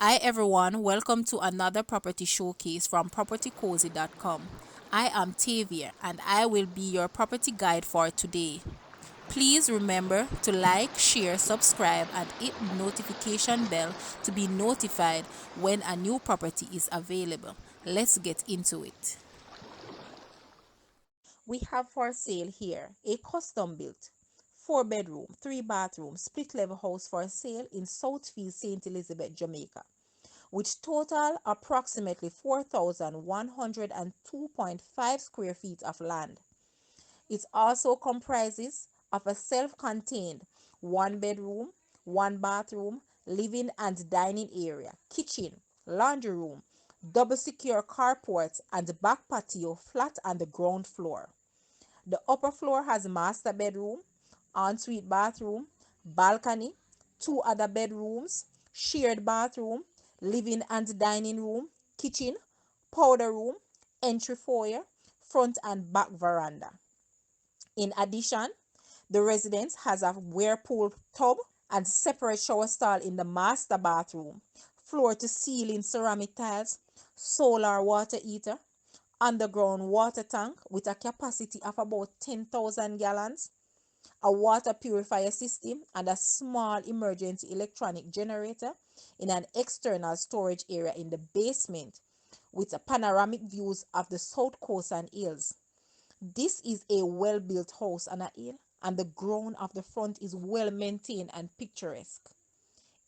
Hi everyone, welcome to another property showcase from PropertyCozy.com. I am Tavia and I will be your property guide for today. Please remember to like, share, subscribe and hit the notification bell to be notified when a new property is available. Let's get into it. We have for sale here a custom built 4 bedroom, 3 bathroom, split level house for sale in Southfield, St. Elizabeth, Jamaica, which total approximately 4,102.5 square feet of land. It also comprises of a self-contained 1 bedroom, 1 bathroom, living and dining area, kitchen, laundry room, double secure carport and back patio flat on the ground floor. The upper floor has master bedroom, ensuite bathroom, balcony, 2 other bedrooms, shared bathroom, living and dining room, kitchen, powder room, entry foyer, front and back veranda. In addition, the residence has a whirlpool tub and separate shower stall in the master bathroom, floor to ceiling ceramic tiles, solar water heater, underground water tank with a capacity of about 10,000 gallons, a water purifier system, and a small emergency electronic generator in an external storage area in the basement with a panoramic views of the south coast and hills. This is a well-built house on a hill, and the ground of the front is well maintained and picturesque.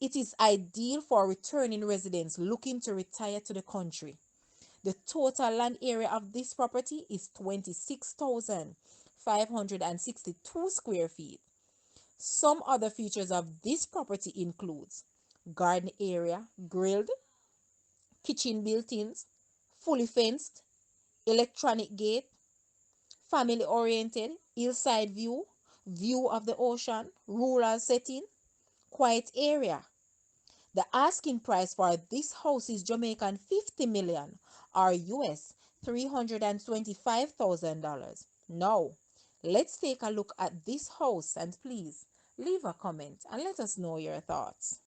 It is ideal for returning residents looking to retire to the country. The total land area of this property is 26,562 square feet. Some other features of this property includes garden area, grilled, kitchen built-ins, fully fenced, electronic gate, family oriented, hillside view, view of the ocean, rural setting, quiet area. The asking price for this house is Jamaican 50 million or US $325,000. Now, let's take a look at this house and please leave a comment and let us know your thoughts.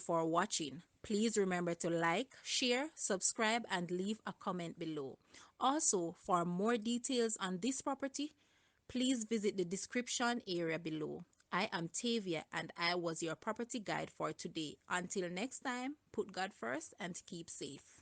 for watching. Please remember to like, share, subscribe, and leave a comment below. Also, for more details on this property, please visit the description area below. I am Tavia and I was your property guide for today. Until next time, put God first and keep safe.